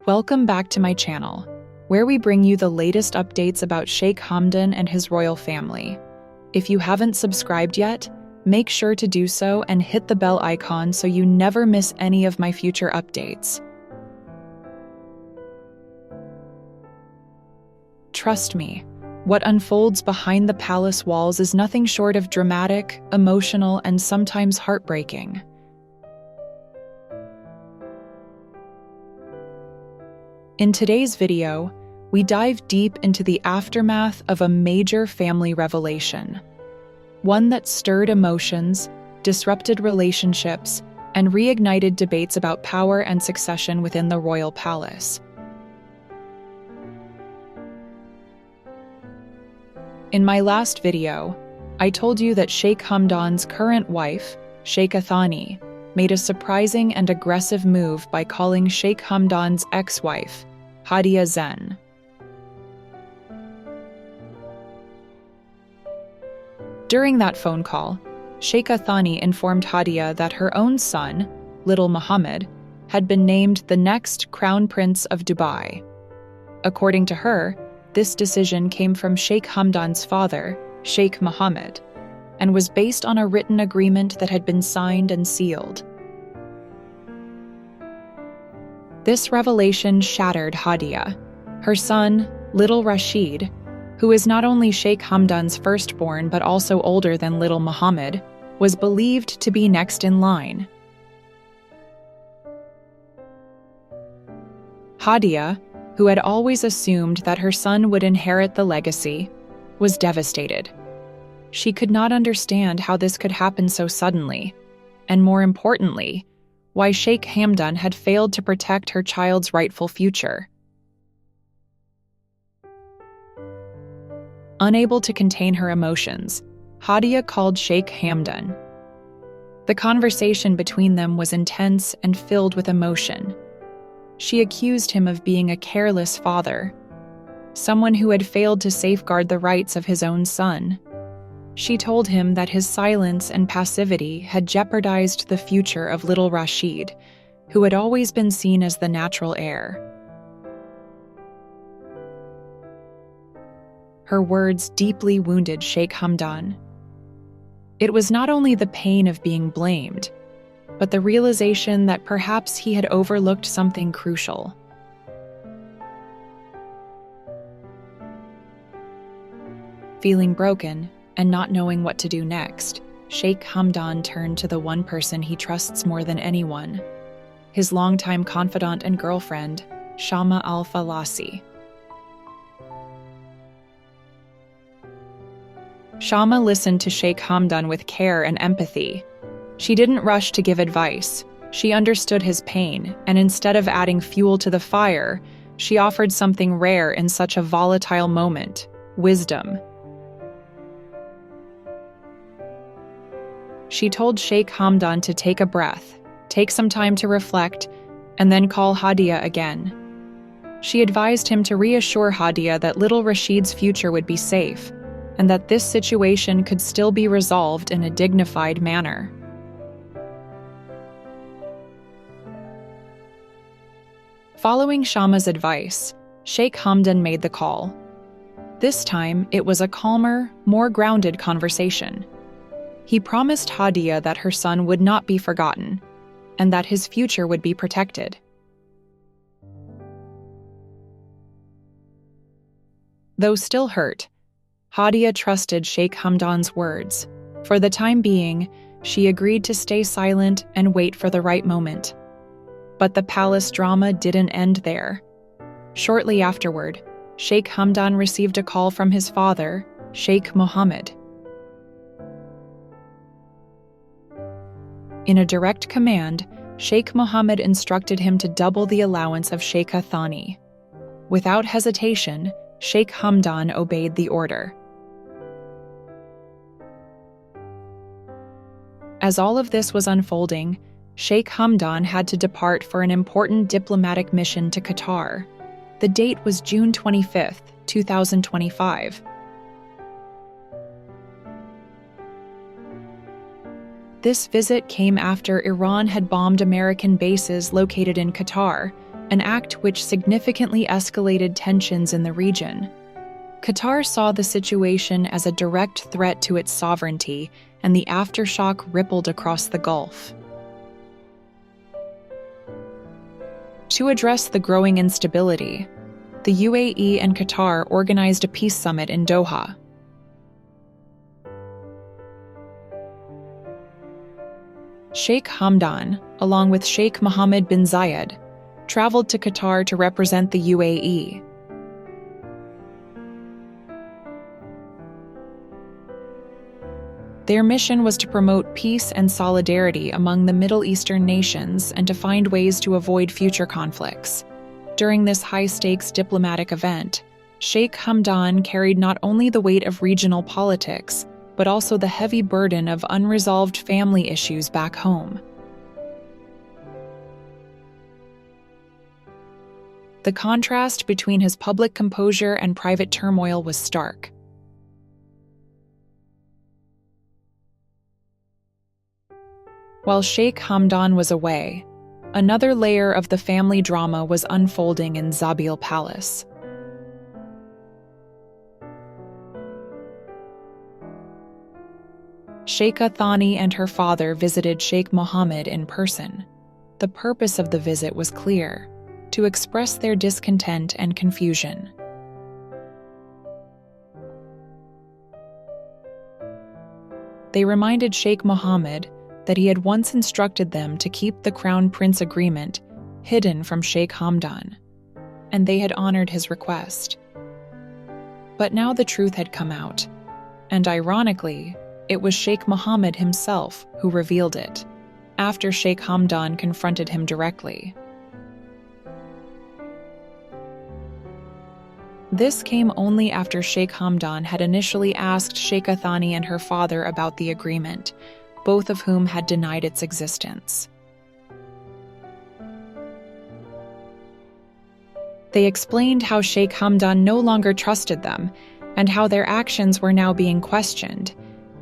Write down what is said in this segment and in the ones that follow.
Welcome back to my channel, where we bring you the latest updates about Sheikh Hamdan and his royal family. If you haven't subscribed yet, make sure to do so and hit the bell icon so you never miss any of my future updates. Trust me, what unfolds behind the palace walls is nothing short of dramatic, emotional, and sometimes heartbreaking. In today's video, we dive deep into the aftermath of a major family revelation. One that stirred emotions, disrupted relationships, and reignited debates about power and succession within the royal palace. In my last video, I told you that Sheikh Hamdan's current wife, Sheikha Thani, made a surprising and aggressive move by calling Sheikh Hamdan's ex-wife, Hadia Zen. During that phone call, Sheikha Thani informed Hadia that her own son, little Muhammad, had been named the next Crown Prince of Dubai. According to her, this decision came from Sheikh Hamdan's father, Sheikh Mohammed, and was based on a written agreement that had been signed and sealed. This revelation shattered Hadia. Her son, little Rashid, who is not only Sheikh Hamdan's firstborn but also older than little Muhammad, was believed to be next in line. Hadia, who had always assumed that her son would inherit the legacy, was devastated. She could not understand how this could happen so suddenly, and more importantly, why Sheikh Hamdan had failed to protect her child's rightful future. Unable to contain her emotions, Hadia called Sheikh Hamdan. The conversation between them was intense and filled with emotion. She accused him of being a careless father, someone who had failed to safeguard the rights of his own son. She told him that his silence and passivity had jeopardized the future of little Rashid, who had always been seen as the natural heir. Her words deeply wounded Sheikh Hamdan. It was not only the pain of being blamed, but the realization that perhaps he had overlooked something crucial. Feeling broken and not knowing what to do next, Sheikh Hamdan turned to the one person he trusts more than anyone, his longtime confidant and girlfriend, Shama al-Falasi. Shama listened to Sheikh Hamdan with care and empathy. She didn't rush to give advice. She understood his pain, and instead of adding fuel to the fire, she offered something rare in such a volatile moment: wisdom. She told Sheikh Hamdan to take a breath, take some time to reflect, and then call Hadia again. She advised him to reassure Hadia that little Rashid's future would be safe, and that this situation could still be resolved in a dignified manner. Following Shama's advice, Sheikh Hamdan made the call. This time, it was a calmer, more grounded conversation. He promised Hadia that her son would not be forgotten, and that his future would be protected. Though still hurt, Hadia trusted Sheikh Hamdan's words. For the time being, she agreed to stay silent and wait for the right moment. But the palace drama didn't end there. Shortly afterward, Sheikh Hamdan received a call from his father, Sheikh Mohammed. In a direct command, Sheikh Mohammed instructed him to double the allowance of Sheikha Thani. Without hesitation, Sheikh Hamdan obeyed the order. As all of this was unfolding, Sheikh Hamdan had to depart for an important diplomatic mission to Qatar. The date was June 25, 2025. This visit came after Iran had bombed American bases located in Qatar, an act which significantly escalated tensions in the region. Qatar saw the situation as a direct threat to its sovereignty, and the aftershock rippled across the Gulf. To address the growing instability, the UAE and Qatar organized a peace summit in Doha. Sheikh Hamdan, along with Sheikh Mohammed bin Zayed, traveled to Qatar to represent the UAE. Their mission was to promote peace and solidarity among the Middle Eastern nations and to find ways to avoid future conflicts. During this high-stakes diplomatic event, Sheikh Hamdan carried not only the weight of regional politics, but also the heavy burden of unresolved family issues back home. The contrast between his public composure and private turmoil was stark. While Sheikh Hamdan was away, another layer of the family drama was unfolding in Zabil Palace. Sheikha Thani and her father visited Sheikh Mohammed in person. The purpose of the visit was clear: to express their discontent and confusion. They reminded Sheikh Mohammed that he had once instructed them to keep the Crown Prince agreement hidden from Sheikh Hamdan, and they had honored his request. But now the truth had come out, and ironically, it was Sheikh Mohammed himself who revealed it, after Sheikh Hamdan confronted him directly. This came only after Sheikh Hamdan had initially asked Sheikha Thani and her father about the agreement, both of whom had denied its existence. They explained how Sheikh Hamdan no longer trusted them, and how their actions were now being questioned,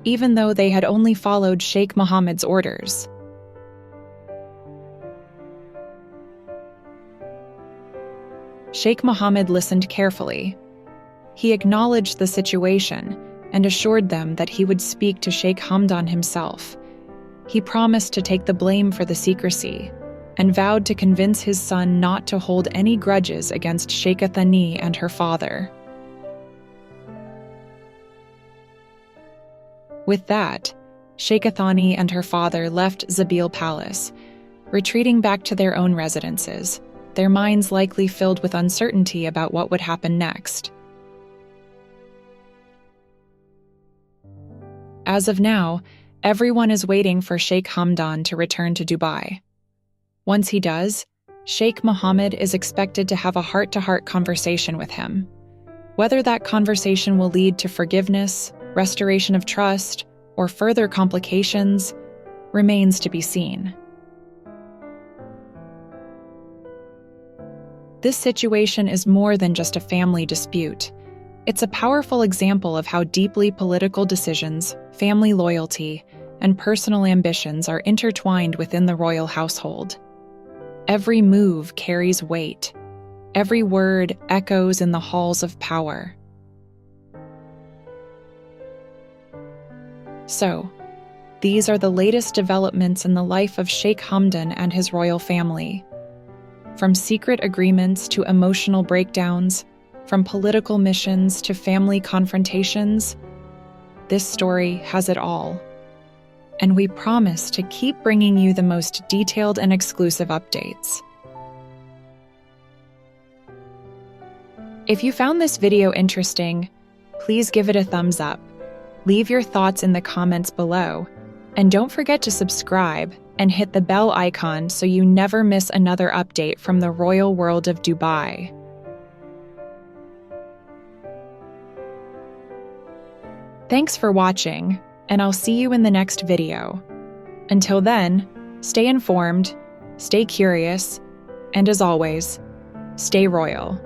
even though they had only followed Sheikh Mohammed's orders. Sheikh Mohammed listened carefully. He acknowledged the situation and assured them that he would speak to Sheikh Hamdan himself. He promised to take the blame for the secrecy and vowed to convince his son not to hold any grudges against Sheikha Thani and her father. With that, Sheikha Thani and her father left Zabil Palace, retreating back to their own residences, their minds likely filled with uncertainty about what would happen next. As of now, everyone is waiting for Sheikh Hamdan to return to Dubai. Once he does, Sheikh Mohammed is expected to have a heart-to-heart conversation with him. Whether that conversation will lead to forgiveness, restoration of trust, or further complications remains to be seen. This situation is more than just a family dispute. It's a powerful example of how deeply political decisions, family loyalty, and personal ambitions are intertwined within the royal household. Every move carries weight. Every word echoes in the halls of power. So, these are the latest developments in the life of Sheikh Hamdan and his royal family. From secret agreements to emotional breakdowns, from political missions to family confrontations, this story has it all. And we promise to keep bringing you the most detailed and exclusive updates. If you found this video interesting, please give it a thumbs up. Leave your thoughts in the comments below, and don't forget to subscribe and hit the bell icon so you never miss another update from the royal world of Dubai. Thanks for watching, and I'll see you in the next video. Until then, stay informed, stay curious, and as always, stay royal.